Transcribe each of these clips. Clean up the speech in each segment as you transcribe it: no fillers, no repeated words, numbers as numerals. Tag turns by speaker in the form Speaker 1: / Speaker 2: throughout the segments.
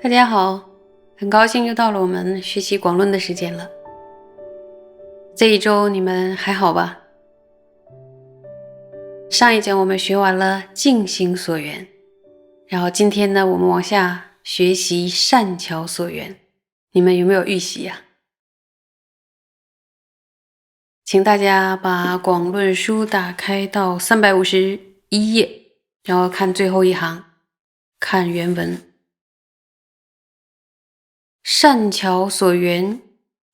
Speaker 1: 大家好，很高兴又到了我们学习广论的时间了。这一周你们还好吧？上一讲我们学完了净行所缘，然后今天呢，我们往下学习善巧所缘。你们有没有预习呀？请大家把广论书打开到351页，然后看最后一行，看原文。善巧所缘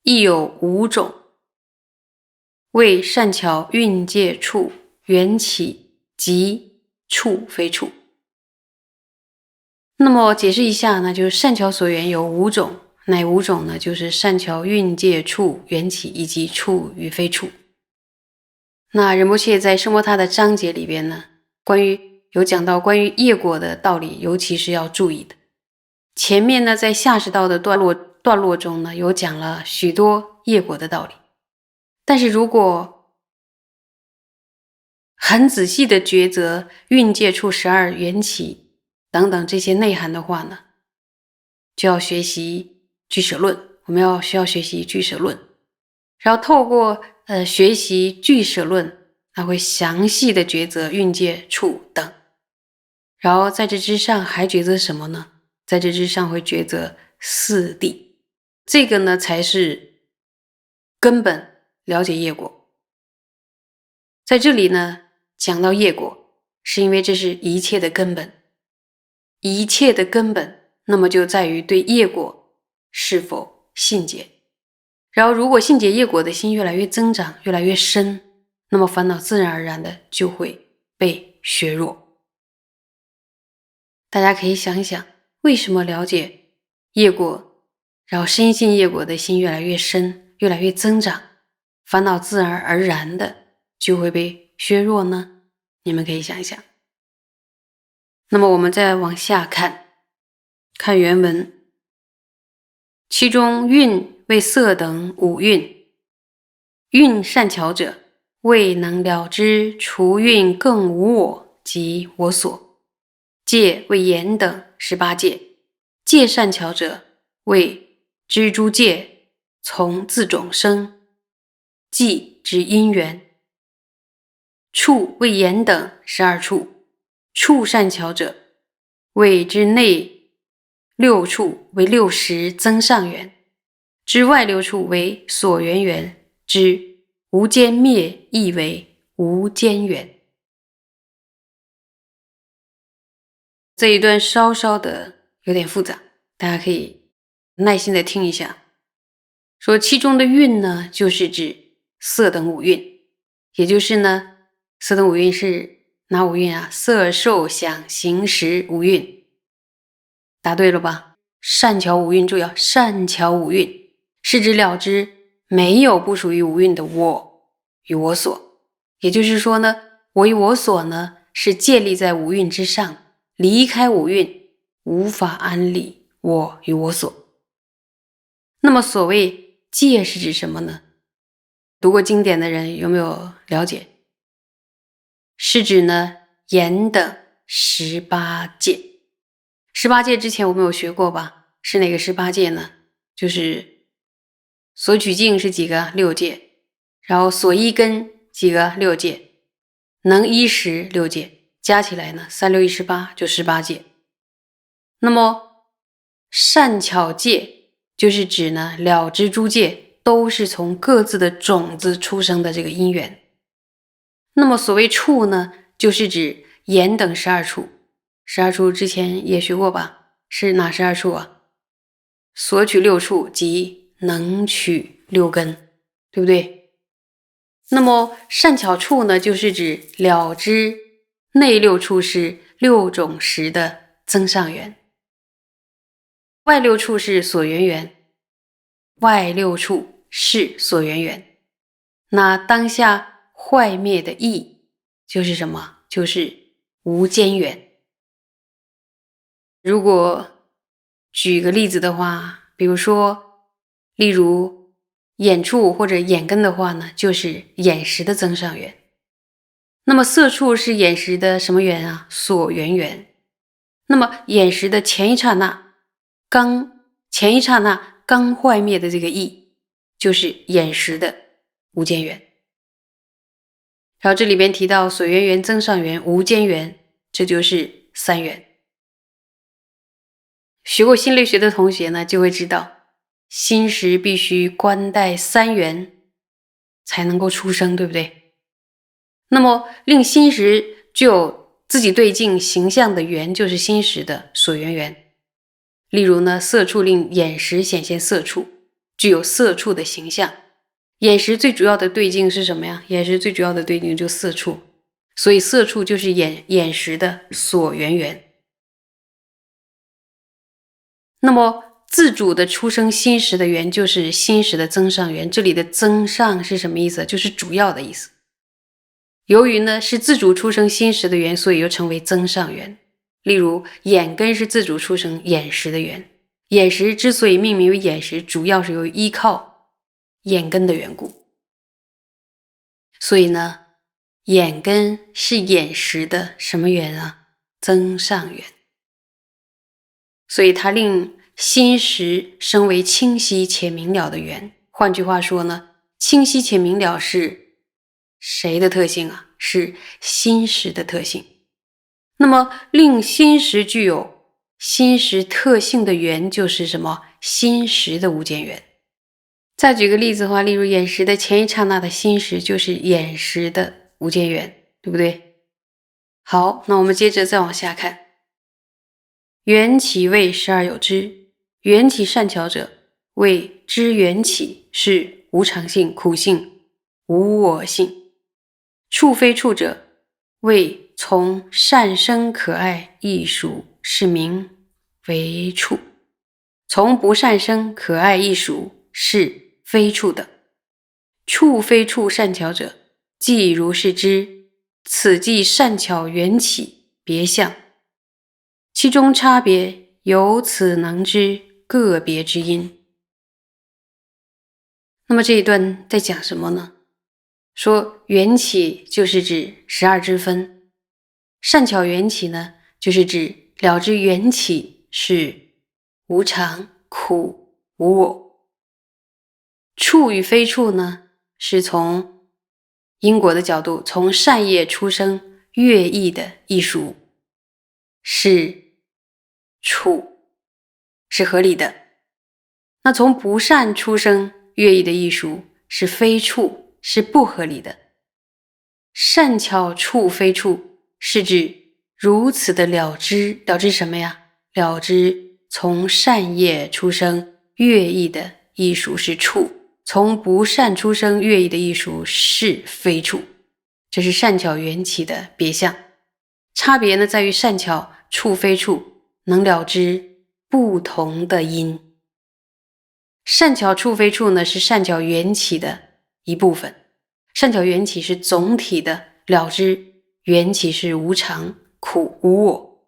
Speaker 1: 亦有5种，为善巧蕴界处、缘起及处非处。那么解释一下呢，就是善巧所缘有5种，哪5种呢？就是善巧蕴界处、缘起以及处与非处。那仁波切在奢摩他的章节里边呢，有讲到关于业果的道理，尤其是要注意的。前面呢，在下士道的段落中呢，有讲了许多业果的道理，但是如果很仔细的抉择蕴界处12缘起等等这些内涵的话呢，就要学习俱舍论，我们需要学习俱舍论，然后透过学习俱舍论，它会详细的抉择蕴界处等，然后在这之上还抉择什么呢？在这之上会抉择四谛，这个呢才是根本了解业果。在这里呢讲到业果，是因为这是一切的根本，一切的根本，那么就在于对业果是否信解。然后如果信解业果的心越来越增长，越来越深，那么烦恼自然而然的就会被削弱。大家可以想一想，为什么了解业果，然后深信业果的心越来越深，越来越增长，烦恼自然而然的就会被削弱呢？你们可以想一想。那么我们再往下看原文，其中蕴为色等5蕴，蕴善巧者，未能了知除蕴更无我及我所，戒为言等18戒，戒善巧者，为知诸戒从自种生，即之因缘。处为言等12处，处善巧者，谓之内6处为60增上缘，之外6处为所缘缘，之无间灭亦为无间缘。这一段稍稍的有点复杂，大家可以耐心的听一下。说其中的蕴呢，就是指色等5蕴，也就是呢，色等5蕴是哪5蕴啊？色受想行识5蕴。答对了吧？善巧5蕴，注意啊，善巧5蕴是指了知没有不属于5蕴的我与我所。也就是说呢，我与我所呢，是建立在5蕴之上，离开5蕴无法安立我与我所。那么所谓戒是指什么呢？读过经典的人有没有了解？是指呢言等18戒。18戒之前我们有学过吧？是哪个18戒呢？就是所取境是几个？6戒，然后所依根几个？6戒，能依识6戒，加起来呢3、6、1、18就18戒。那么善巧戒就是指呢了知诸戒都是从各自的种子出生的这个因缘。那么所谓处呢，就是指言等12处。12处之前也学过吧？是哪12处啊？所取6处及能取6根，对不对？那么善巧处呢，就是指了知内6处是6种识的增上缘，外6处是所缘缘，外6处是所缘缘。那当下坏灭的义就是什么？就是无间缘。如果举个例子的话，比如说例如眼处或者眼根的话呢，就是眼识的增上缘。那么色处是眼识的什么缘啊？所缘缘。那么眼识的前一刹那刚前一刹那刚坏灭的这个意，就是眼识的无间缘。然后这里边提到所缘缘、增上缘、无间缘，这就是三缘。学过心类学的同学呢，就会知道心识必须观待三缘才能够出生，对不对？那么令心识具有自己对境形象的缘，就是心识的所缘缘。例如呢，色处令眼识显现色处，具有色处的形象。眼识最主要的对境是什么呀？眼识最主要的对境就色处，所以色处就是眼识的所缘缘。那么自主的出生心识的缘，就是心识的增上缘。这里的增上是什么意思？就是主要的意思。由于呢是自主出生心识的缘，所以又称为增上缘。例如眼根是自主出生眼识的缘，眼识之所以命名为眼识，主要是由于依靠眼根的缘故。所以呢，眼根是眼识的什么缘啊？增上缘。所以它令心识升为清晰且明了的缘。换句话说呢，清晰且明了是谁的特性啊？是心识的特性。那么令心识具有心识特性的缘，就是什么？心识的无间缘。再举个例子的话，例如眼识的前一刹那的心识，就是眼识的无间缘，对不对？好，那我们接着再往下看。缘起谓十二有之，缘起善巧者，谓知缘起是无常性、苦性、无我性。处非处者，谓从善生可爱艺术，是名为处；从不善生可爱艺术，是非处等。处非处善巧者，即如是知，此即善巧缘起别相，其中差别由此能知个别之因。那么这一段在讲什么呢？说缘起就是指十二支分，善巧缘起呢，就是指了知缘起是无常、苦、无我。处与非处呢，是从因果的角度，从善业出生乐意的艺术是处，是合理的。那从不善出生乐意的艺术是非处，是不合理的。善巧处非处是指如此的了知，了知什么呀？了知从善业出生乐意的艺术是处，从不善出生乐意的艺术是非处。这是善巧缘起的别相。差别呢，在于善巧处非处能了知不同的因。善巧处非处呢，是善巧缘起的一部分。善巧缘起是总体的了知缘起是无常、苦、无我。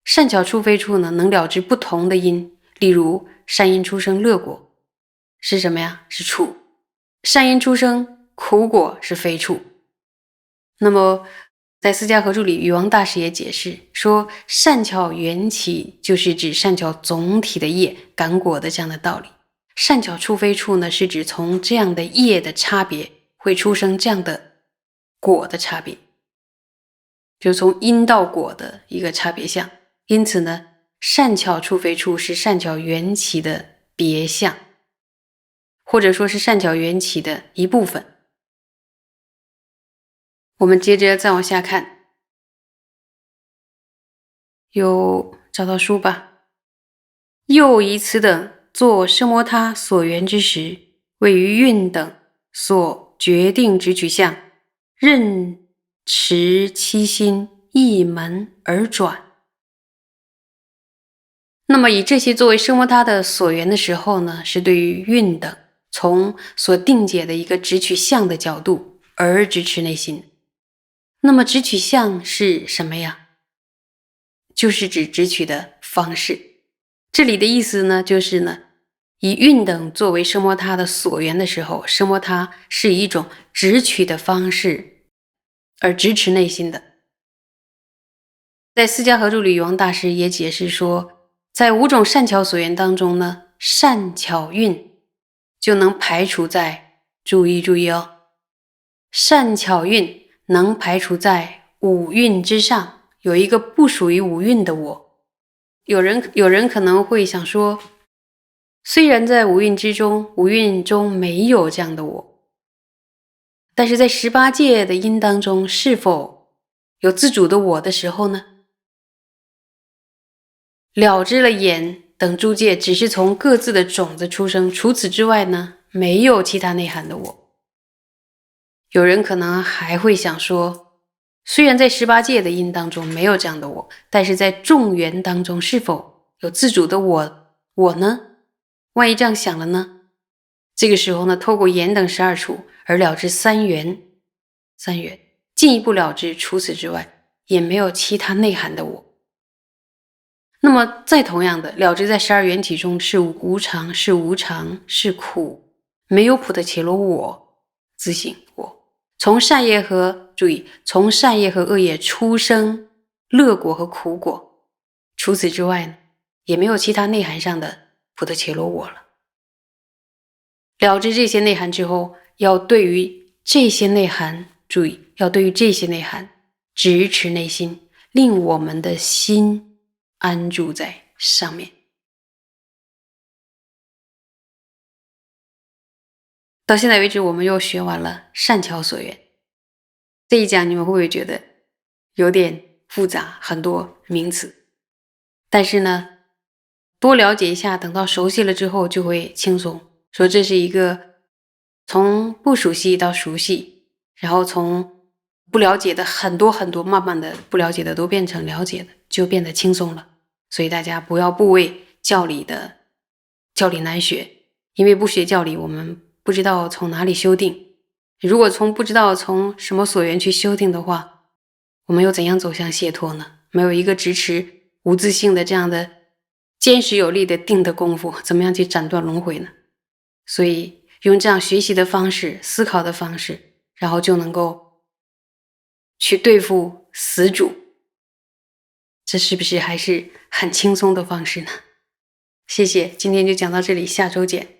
Speaker 1: 善巧处非处呢，能了知不同的因。例如善因出生乐果是什么呀？是处。善因出生苦果是非处。那么在释迦合著里，禹王大师也解释说，善巧缘起就是指善巧总体的业感果的这样的道理。善巧处非处呢，是指从这样的业的差别会出生这样的果的差别，就从因到果的一个差别相。因此呢，善巧处非处是善巧缘起的别相，或者说是善巧缘起的一部分。我们接着再往下看，有找到书吧？又以此等作奢摩他所缘之时，位于运等所决定之取向，任持七心一门而转。那么以这些作为奢摩他的所缘的时候呢，是对于运等从所定解的一个直取向的角度而直持内心。那么直取向是什么呀？就是指直取的方式。这里的意思呢，就是呢，以运等作为奢摩他的所缘的时候，奢摩他是以一种直取的方式而直持内心的。在释迦合著里，禹王大师也解释说，在5种善巧所缘当中呢，善巧运就能排除在，注意哦，善巧运能排除在五蕴之上，有一个不属于五蕴的我。有人可能会想说，虽然在五蕴之中，五蕴中没有这样的我，但是在18界的因当中，是否有自主的我的时候呢？了知了眼等诸界只是从各自的种子出生，除此之外呢，没有其他内涵的我。有人可能还会想说，虽然在18界的因当中没有这样的我，但是在众缘当中是否有自主的我呢？万一这样想了呢？这个时候呢，透过眼等12处而了知三缘，进一步了知除此之外也没有其他内涵的我。那么再同样的，了知在12缘体中是无常，是无常，是苦，没有普的伽罗我，自性我。从善业和从善业和恶业出生乐果和苦果，除此之外呢，也没有其他内涵上的普的伽罗我了。了知这些内涵之后，要对于这些内涵直持内心，令我们的心安住在上面。到现在为止，我们又学完了善巧所缘。这一讲你们会不会觉得有点复杂，很多名词？但是呢，多了解一下，等到熟悉了之后就会轻松。说这是一个从不熟悉到熟悉，然后从不了解的很多，慢慢的不了解的都变成了解的，就变得轻松了。所以大家不要不为教理难学，因为不学教理，我们不知道从哪里修订。如果不知道从什么所缘去修订的话，我们又怎样走向解脱呢？没有一个直持无自性的这样的坚实有力的定的功夫，怎么样去斩断轮回呢？所以用这样学习的方式，思考的方式，然后就能够去对付死主，这是不是还是很轻松的方式呢？谢谢，今天就讲到这里，下周见。